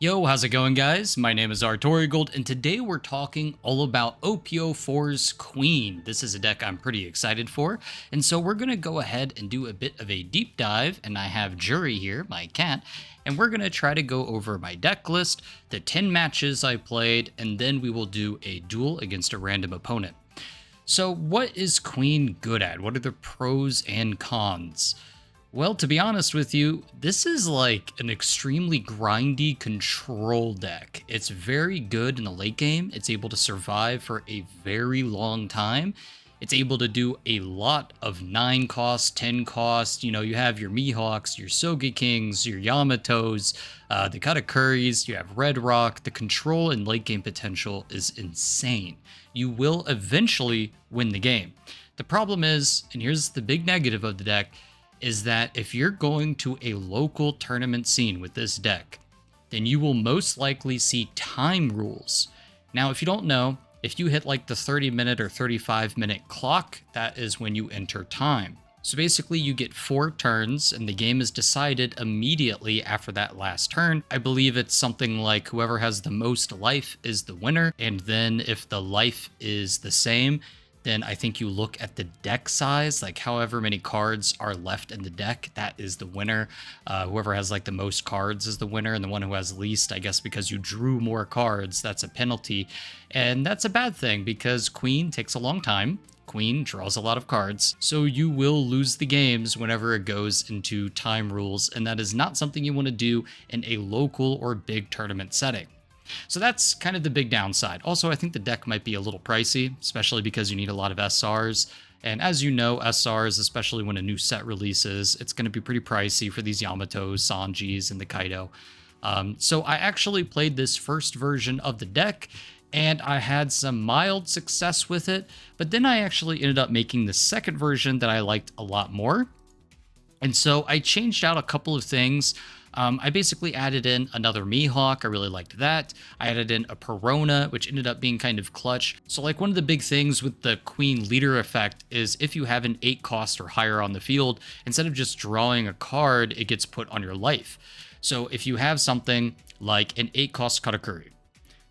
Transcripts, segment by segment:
Yo, how's it going, guys? My name is Artorigold, and today we're talking all about OP-04's Queen. This is a deck I'm pretty excited for, and so we're going to go ahead and do a bit of a deep dive, and I have Jury here, my cat, and we're going to try to go over my deck list, the 10 matches I played, and then we will do a duel against a random opponent. So what is Queen good at? What are the pros and cons? Well, to be honest with you, this is like an extremely grindy control deck. It's very good in the late game. It's able to survive for a very long time. It's able to do a lot of 9 cost, 10 cost. You know, you have your Mihawks, your Sogekings, your Yamatos, the Katakuris, you have Red Rock. The control and late game potential is insane. You will eventually win the game. The problem is, and here's the big negative of the deck, is that if you're going to a local tournament scene with this deck, then you will most likely see time rules. Now, if you don't know, if you hit like the 30-minute or 35-minute clock, that is when you enter time. So basically you get 4 turns and the game is decided immediately after that last turn. I believe it's something like whoever has the most life is the winner, and then if the life is the same, then I think you look at the deck size, like however many cards are left in the deck, that is the winner. Whoever has like the most cards is the winner, and the one who has least, I guess because you drew more cards, that's a penalty. And that's a bad thing because Queen takes a long time. Queen draws a lot of cards, so you will lose the games whenever it goes into time rules, and that is not something you want to do in a local or big tournament setting. So that's kind of the big downside. Also, I think the deck might be a little pricey, especially because you need a lot of SRs. And as you know, SRs, especially when a new set releases, it's going to be pretty pricey for these Yamatos, Sanjis, and the Kaido. So I actually played this first version of the deck, and I had some mild success with it. But then I actually ended up making the second version that I liked a lot more. And so I changed out a couple of things. I basically added in another Mihawk. I really liked that. I added in a Perona, which ended up being kind of clutch. So like one of the big things with the Queen leader effect is if you have an 8 cost or higher on the field, instead of just drawing a card, it gets put on your life. So if you have something like an 8 cost Katakuri,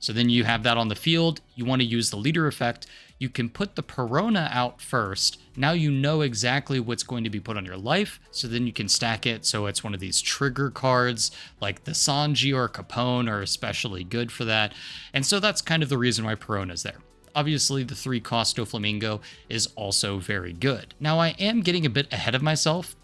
so then you have that on the field, you want to use the leader effect, you can put the Perona out first. Now you know exactly what's going to be put on your life, so then you can stack it so it's one of these trigger cards, like the Sanji or Capone are especially good for that. And so that's kind of the reason why Perona's there. Obviously, the 3 cost Doflamingo is also very good. Now, I am getting a bit ahead of myself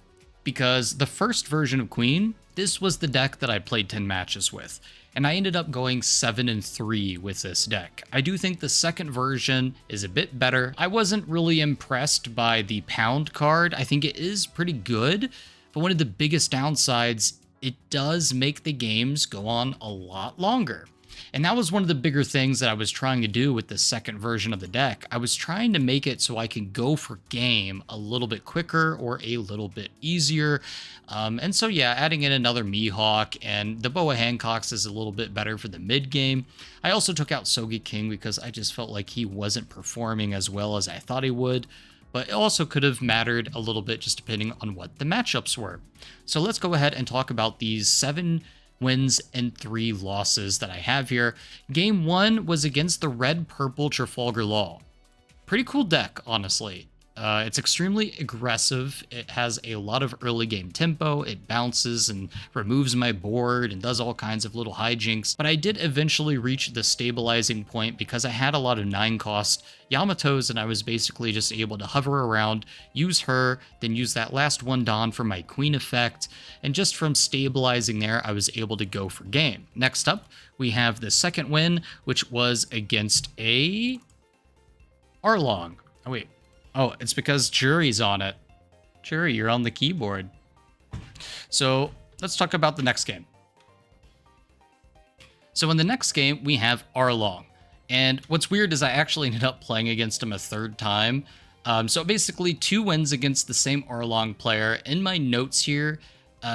because the first version of Queen, this was the deck that I played 10 matches with, and I ended up going 7-3 with this deck. I do think the second version is a bit better. I wasn't really impressed by the Pound card. I think it is pretty good, but one of the biggest downsides, it does make the games go on a lot longer. And that was one of the bigger things that I was trying to do with the second version of the deck. I was trying to make it so I can go for game a little bit quicker or a little bit easier. And so, yeah, adding in another Mihawk and the Boa Hancocks is a little bit better for the mid game. I also took out Sogeking because I just felt like he wasn't performing as well as I thought he would. But it also could have mattered a little bit just depending on what the matchups were. So let's go ahead and talk about these 7 wins and 3 losses that I have here. Game 1 was against the red-purple Trafalgar Law. Pretty cool deck, honestly. It's extremely aggressive. It has a lot of early game tempo. It bounces and removes my board and does all kinds of little hijinks. But I did eventually reach the stabilizing point because I had a lot of 9 cost Yamatos and I was basically just able to hover around, use her, then use that last one Dawn for my Queen effect. And just from stabilizing there, I was able to go for game. Next up, we have the second win, which was against a Arlong. Oh, wait. Oh, it's because Jury's on it. Jury, you're on the keyboard. So let's talk about the next game. So in the next game, we have Arlong. And what's weird is I actually ended up playing against him a third time. So basically 2 wins against the same Arlong player. In my notes here,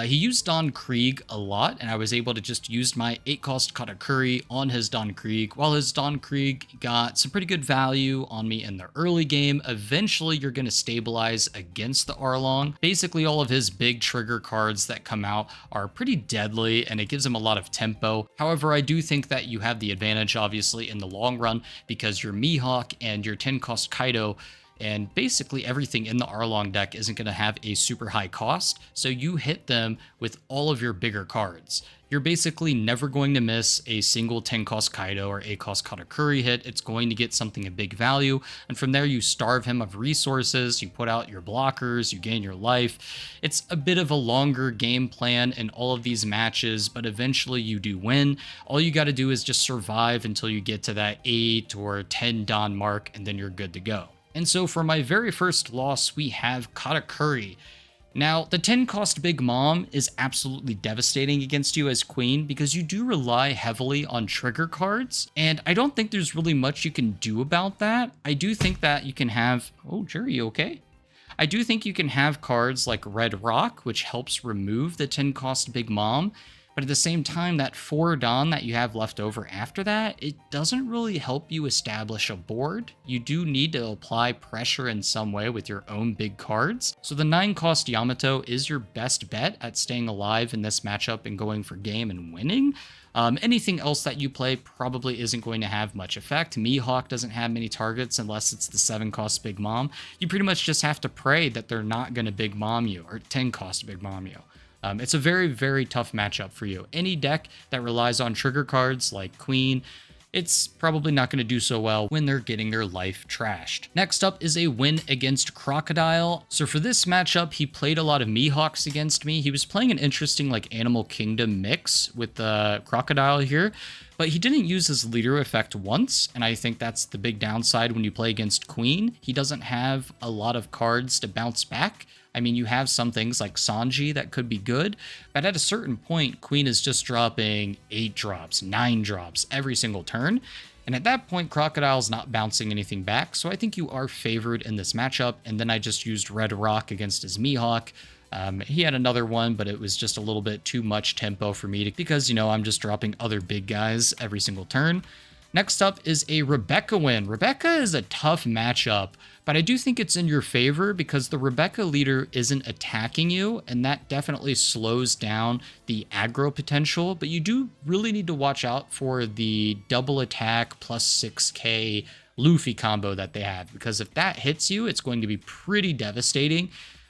He used Don Krieg a lot, and I was able to just use my 8-cost Katakuri on his Don Krieg, while his Don Krieg got some pretty good value on me in the early game. Eventually, you're going to stabilize against the Arlong. Basically, all of his big trigger cards that come out are pretty deadly, and it gives him a lot of tempo. However, I do think that you have the advantage, obviously, in the long run, because your Mihawk and your 10-cost Kaido and basically everything in the Arlong deck isn't going to have a super high cost, so you hit them with all of your bigger cards. You're basically never going to miss a single 10-cost Kaido or 8-cost Katakuri hit. It's going to get something of big value, and from there you starve him of resources, you put out your blockers, you gain your life. It's a bit of a longer game plan in all of these matches, but eventually you do win. All you got to do is just survive until you get to that 8 or 10 Don mark, and then you're good to go. And so for my very first loss, we have Katakuri. Now, the 10-cost Big Mom is absolutely devastating against you as Queen because you do rely heavily on trigger cards, and I don't think there's really much you can do about that. I do think that you can have... Oh, Jerry, you okay? I do think you can have cards like Red Rock, which helps remove the 10-cost Big Mom, but at the same time, that 4 Don that you have left over after that, it doesn't really help you establish a board. You do need to apply pressure in some way with your own big cards. So the 9-cost Yamato is your best bet at staying alive in this matchup and going for game and winning. Anything else that you play probably isn't going to have much effect. Mihawk doesn't have many targets unless it's the 7-cost Big Mom. You pretty much just have to pray that they're not going to Big Mom you or 10-cost Big Mom you. It's a very, very tough matchup for you. Any deck that relies on trigger cards like Queen, it's probably not going to do so well when they're getting their life trashed. Next up is a win against Crocodile. So for this matchup, he played a lot of Mihawks against me. He was playing an interesting like Animal Kingdom mix with the Crocodile here, but he didn't use his leader effect once, and I think that's the big downside when you play against Queen. He doesn't have a lot of cards to bounce back. I mean, you have some things like Sanji that could be good, but at a certain point, Queen is just dropping 8 drops, 9 drops every single turn. And at that point, Crocodile's not bouncing anything back, so I think you are favored in this matchup. And then I just used Red Rock against his Mihawk. He had another one, but it was just a little bit too much tempo for me because, you know, I'm just dropping other big guys every single turn. Next up is a Rebecca win. Rebecca is a tough matchup, but I do think it's in your favor because the Rebecca leader isn't attacking you, and that definitely slows down the aggro potential, but you do really need to watch out for the double attack plus 6k Luffy combo that they have, because if that hits you, it's going to be pretty devastating.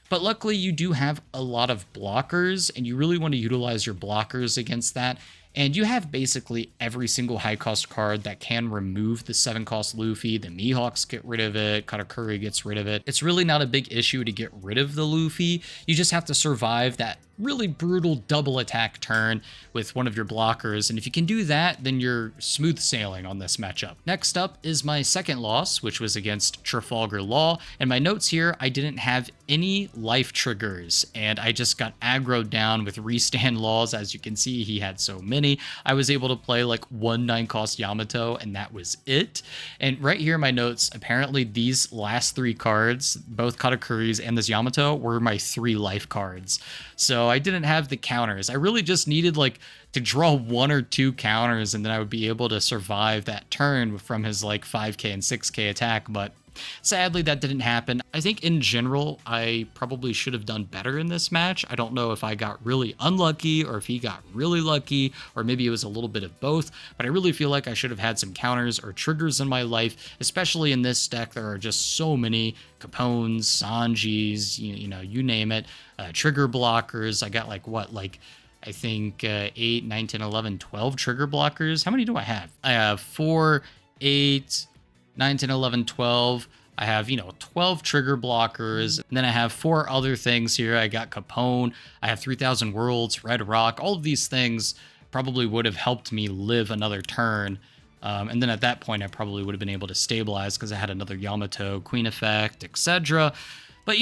But luckily, you do have a lot of blockers, and you really want to utilize your blockers against that. And you have basically every single high-cost card that can remove the 7-cost Luffy. The Mihawks get rid of it. Katakuri gets rid of it. It's really not a big issue to get rid of the Luffy. You just have to survive that really brutal double attack turn with one of your blockers. And if you can do that, then you're smooth sailing on this matchup. Next up is my second loss, which was against Trafalgar Law. And my notes here, I didn't have any life triggers, and I just got aggroed down with restand laws. As you can see, he had so many. I was able to play like 1 9-cost Yamato, and that was it. And right here in my notes, apparently these last 3 cards, both Katakuri's and this Yamato, were my 3 life cards. So I didn't have the counters. I really just needed like to draw 1 or 2 counters, and then I would be able to survive that turn from his like 5k and 6k attack, but sadly that didn't happen. I think in general, I probably should have done better in this match. I don't know if I got really unlucky or if he got really lucky, or maybe it was a little bit of both, but I really feel like I should have had some counters or triggers in my life, especially in this deck. There are just so many Capones, Sanjis, you know, you name it, trigger blockers. I got like what, like I think 8, 9, 10, 11, 12 trigger blockers. How many do I have? I have 4, 8, 9, 10, 11, 12. I have, 12 trigger blockers. And then I have 4 other things here. I got Capone. I have 3000 Worlds, Red Rock. All of these things probably would have helped me live another turn. And then at that point, I probably would have been able to stabilize because I had another Yamato, Queen effect, etc. But,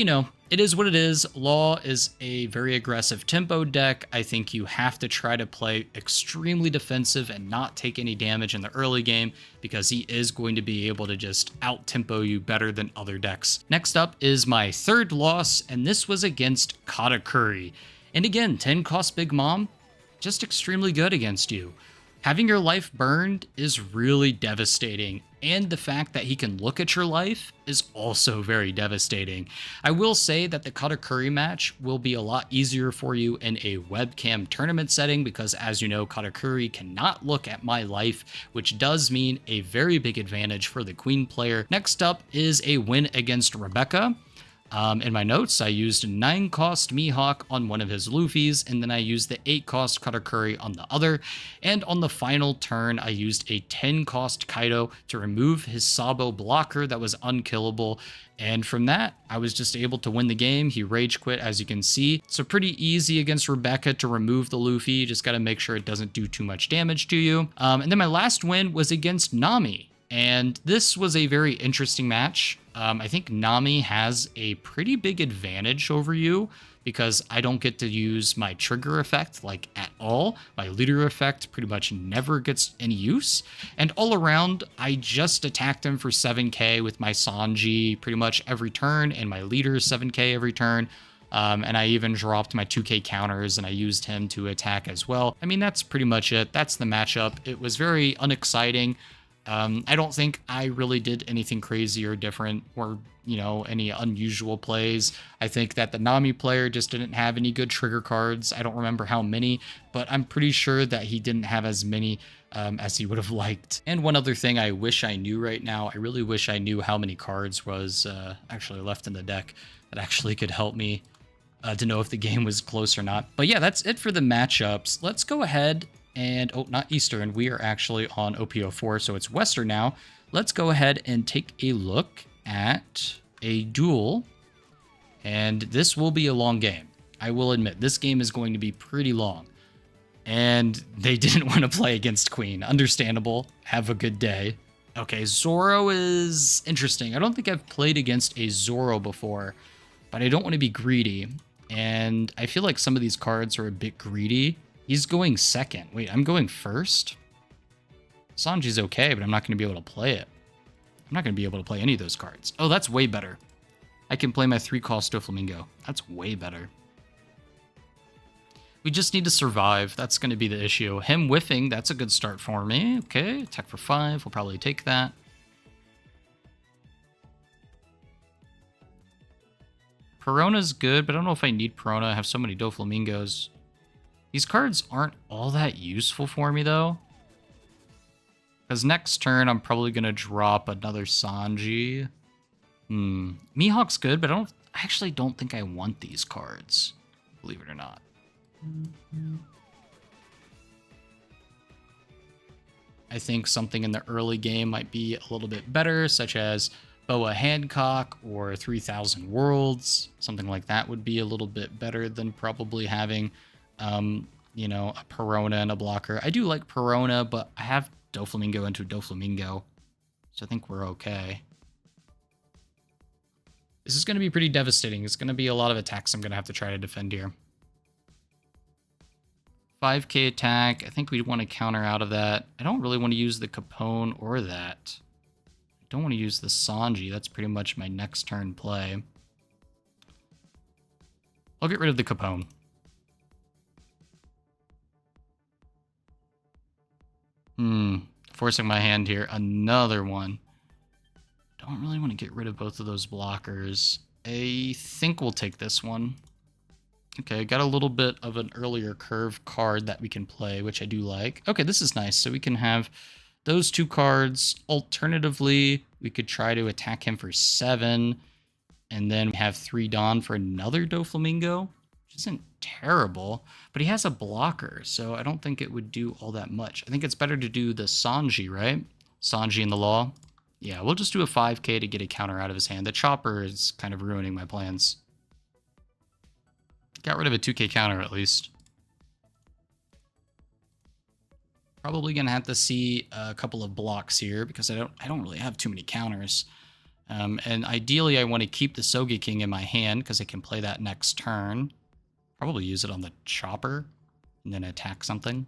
it is what it is. Law is a very aggressive tempo deck. I think you have to try to play extremely defensive and not take any damage in the early game because he is going to be able to just out-tempo you better than other decks. Next up is my third loss, and this was against Katakuri. And again, 10 cost Big Mom, just extremely good against you. Having your life burned is really devastating, and the fact that he can look at your life is also very devastating. I will say that the Katakuri match will be a lot easier for you in a webcam tournament setting because, as you know, Katakuri cannot look at my life, which does mean a very big advantage for the Queen player. Next up is a win against Rebecca. In my notes, I used 9 cost Mihawk on one of his Luffys, and then I used the 8 cost Katakuri on the other. And on the final turn, I used a 10 cost Kaido to remove his Sabo blocker that was unkillable. And from that, I was just able to win the game. He rage quit, as you can see. So pretty easy against Rebecca to remove the Luffy. You just got to make sure it doesn't do too much damage to you. And then my last win was against Nami. And this was a very interesting match. I think Nami has a pretty big advantage over you because I don't get to use my trigger effect like at all. My leader effect pretty much never gets any use. And all around, I just attacked him for 7k with my Sanji pretty much every turn and my leader 7k every turn. And I even dropped my 2k counters and I used him to attack as well. I mean, that's pretty much it. That's the matchup. It was very unexciting. I don't think I really did anything crazy or different or, you know, any unusual plays. I think that the Nami player just didn't have any good trigger cards. I don't remember how many, but I'm pretty sure that he didn't have as many as he would have liked. And one other thing I wish I knew right now, I really wish I knew how many cards was actually left in the deck that actually could help me to know if the game was close or not. But yeah, that's it for the matchups. Let's go ahead and, oh, not Eastern. We are actually on OP-04, so it's Western now. Let's go ahead and take a look at a duel. And this will be a long game. I will admit, this game is going to be pretty long. And they didn't want to play against Queen. Understandable. Have a good day. Okay, Zoro is interesting. I don't think I've played against a Zoro before, but I don't want to be greedy. And I feel like some of these cards are a bit greedy. He's going second. Wait, I'm going first? Sanji's okay, but I'm not going to be able to play it. I'm not going to be able to play any of those cards. Oh, that's way better. I can play my 3-cost Doflamingo. That's way better. We just need to survive. That's going to be the issue. Him whiffing, that's a good start for me. Okay, attack for 5. We'll probably take that. Perona's good, but I don't know if I need Perona. I have so many Doflamingos. These cards aren't all that useful for me, though. Because next turn, I'm probably going to drop another Sanji. Mihawk's good, but I actually don't think I want these cards, believe it or not. I think something in the early game might be a little bit better, such as Boa Hancock or 3000 Worlds. Something like that would be a little bit better than probably having, you know, a Perona and a blocker. I do like Perona, but I have Doflamingo into Doflamingo, so I think we're okay. This is going to be pretty devastating. It's going to be a lot of attacks I'm going to have to try to defend here. 5k attack. I think we want to counter out of that. I don't really want to use the Capone or that. I don't want to use the Sanji. That's pretty much my next turn play. I'll get rid of the Capone. Forcing my hand here. Another one. Don't really want to get rid of both of those blockers. I think we'll take this one. Okay, got a little bit of an earlier curve card that we can play, which I do like. Okay, this is nice. So we can have those 2 cards. Alternatively, we could try to attack him for 7. And then we have 3 Dawn for another Doflamingo, which isn't terrible. But he has a blocker, so I don't think it would do all that much. I think it's better to do the Sanji, right? Sanji in the law. Yeah, we'll just do a 5k to get a counter out of his hand. The Chopper is kind of ruining my plans. Got rid of a 2k counter at least. Probably gonna have to see a couple of blocks here because I don't really have too many counters. And ideally I want to keep the Sogeking in my hand because I can play that next turn. Probably use it on the Chopper and then attack something.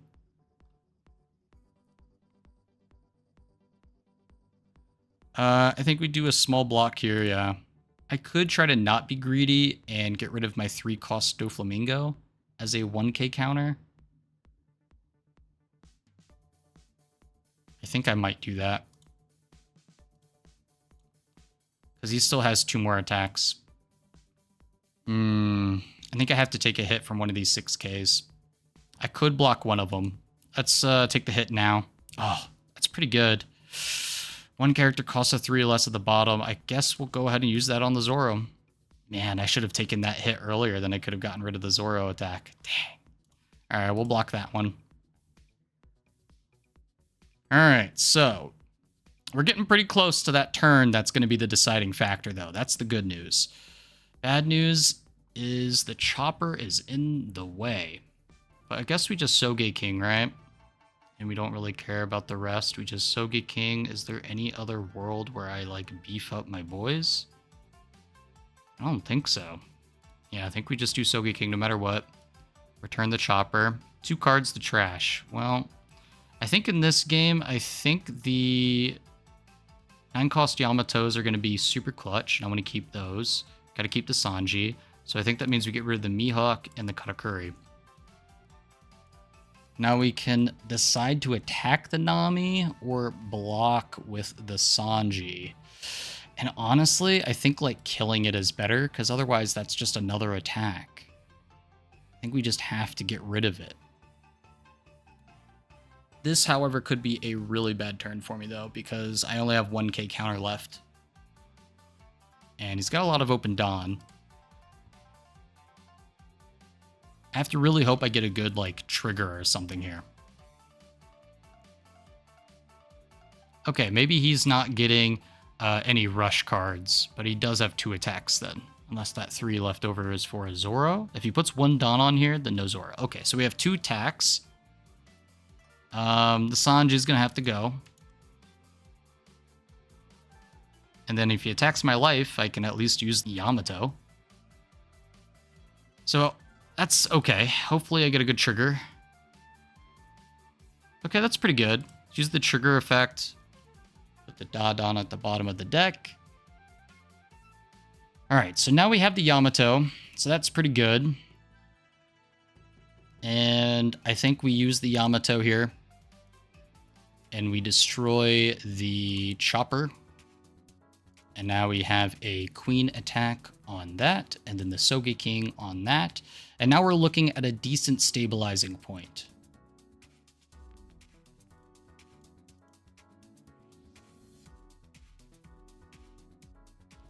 I think we do a small block here, yeah. I could try to not be greedy and get rid of my 3-cost Doflamingo. as a 1k counter. I think I might do that. Because he still has 2 more attacks. I think I have to take a hit from one of these 6Ks. I could block one of them. Let's take the hit now. Oh, that's pretty good. 1 character costs a 3 less at the bottom. I guess we'll go ahead and use that on the Zoro. Man, I should have taken that hit earlier, then I could have gotten rid of the Zoro attack. Dang. Alright, we'll block that one. Alright, so we're getting pretty close to that turn. That's going to be the deciding factor, though. That's the good news. Bad news is the chopper is in the way. But I guess we just Soge King, right? And we don't really care about the rest. We just Soge King. Is there any other world where I, like, beef up my boys? I don't think so. Yeah, I think we just do Soge King no matter what. Return the chopper. 2 cards to trash. Well, I think in this game, I think the 9-cost Yamatos are going to be super clutch, and I want to keep those. Got to keep the Sanji. So I think that means we get rid of the Mihawk and the Katakuri. Now we can decide to attack the Nami or block with the Sanji. And honestly, I think like killing it is better, because otherwise that's just another attack. I think we just have to get rid of it. This, however, could be a really bad turn for me, though, because I only have 1k counter left. And he's got a lot of open Dawn. I have to really hope I get a good, like, trigger or something here. Okay, maybe he's not getting any rush cards, but he does have 2 attacks then. Unless that 3 left over is for a Zoro. If he puts 1 Dawn on here, then no Zoro. Okay, so we have 2 attacks. The Sanji is going to have to go. And then if he attacks my life, I can at least use the Yamato. So that's okay. Hopefully I get a good trigger. Okay, that's pretty good. Use the trigger effect. Put the Dadan at the bottom of the deck. Alright, so now we have the Yamato. So that's pretty good. And I think we use the Yamato here. And we destroy the chopper. And now we have a queen attack on that. And then the Soge King on that. And now we're looking at a decent stabilizing point.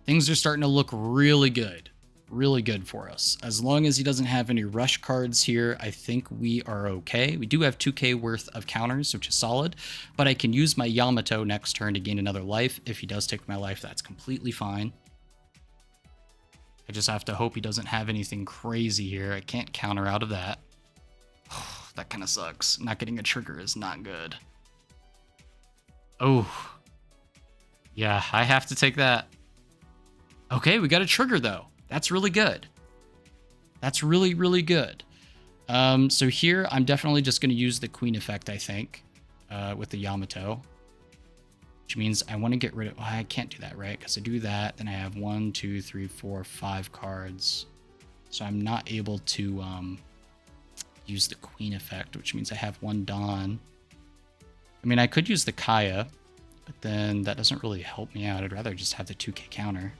Things are starting to look really good. Really good for us. As long as he doesn't have any rush cards here, I think we are okay. We do have 2k worth of counters, which is solid, but I can use my Yamato next turn to gain another life. If he does take my life, that's completely fine. I just have to hope he doesn't have anything crazy here. I can't counter out of that. That kind of sucks. Not getting a trigger is not good. Oh. Yeah, I have to take that. Okay, we got a trigger though. That's really good. That's really, really good. So here, I'm definitely just going to use the queen effect, I think, with the Yamato. Which means I want to get rid of... Well, I can't do that, right? Because I do that, then I have 1, 2, 3, 4, 5 cards. So I'm not able to use the queen effect, which means I have 1 Dawn. I mean, I could use the Kaya, but then that doesn't really help me out. I'd rather just have the 2k counter.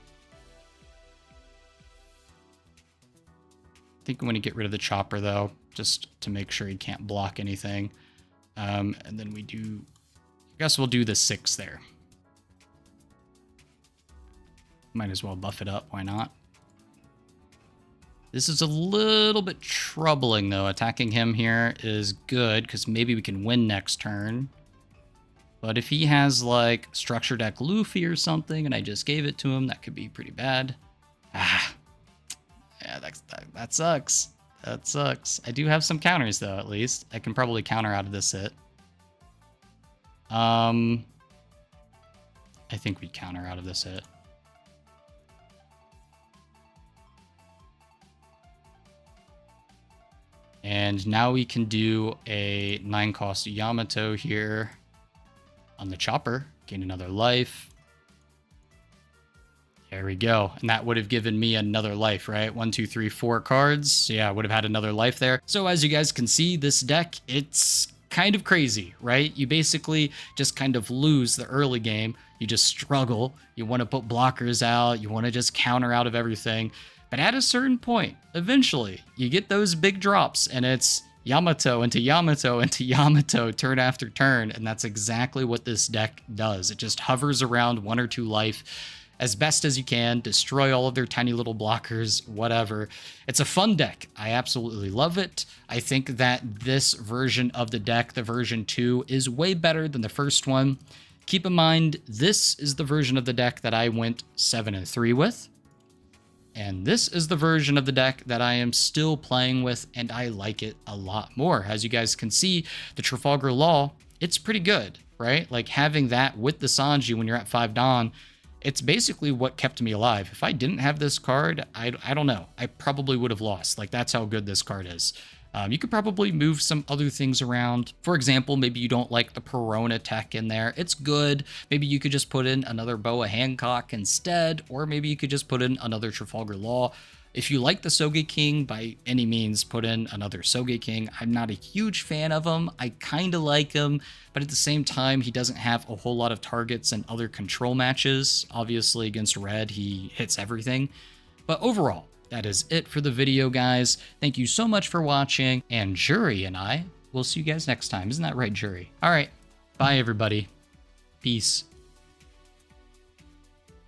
I think I'm going to get rid of the chopper, though, just to make sure he can't block anything. And then we do... I guess we'll do the 6 there. Might as well buff it up. Why not? This is a little bit troubling, though. Attacking him here is good, because maybe we can win next turn. But if he has, like, Structure Deck Luffy or something, and I just gave it to him, that could be pretty bad. Ah. Yeah, that sucks. That sucks. I do have some counters, though, at least. I can probably counter out of this hit. I think we'd counter out of this hit. And now we can do a 9-cost Yamato here on the chopper. Gain another life. There we go. And that would have given me another life, right? 1, 2, 3, 4 cards. Yeah, I would have had another life there. So as you guys can see, this deck, it's kind of crazy, right? You basically just kind of lose the early game. You just struggle. You want to put blockers out. You want to just counter out of everything. But at a certain point, eventually, you get those big drops, and it's Yamato into Yamato into Yamato turn after turn. And that's exactly what this deck does. It just hovers around 1 or 2 life as best as you can, destroy all of their tiny little blockers, whatever. It's a fun deck. I absolutely love it. I think that this version of the deck, the version 2, is way better than the first one. Keep in mind, this is the version of the deck that I went 7-3 with. And this is the version of the deck that I am still playing with, and I like it a lot more. As you guys can see, the Trafalgar Law, it's pretty good, right? Like having that with the Sanji when you're at 5 Dawn, it's basically what kept me alive. If I didn't have this card, I don't know. I probably would have lost. Like, that's how good this card is. You could probably move some other things around. For example, maybe you don't like the Perona tech in there. It's good. Maybe you could just put in another Boa Hancock instead, or maybe you could just put in another Trafalgar Law. If you like the Soge King, by any means, put in another Soge King. I'm not a huge fan of him. I kind of like him, but at the same time, he doesn't have a whole lot of targets and other control matches. Obviously, against Red, he hits everything. But overall, that is it for the video, guys. Thank you so much for watching, and Jury and I will see you guys next time. Isn't that right, Jury? All right. Bye, everybody. Peace.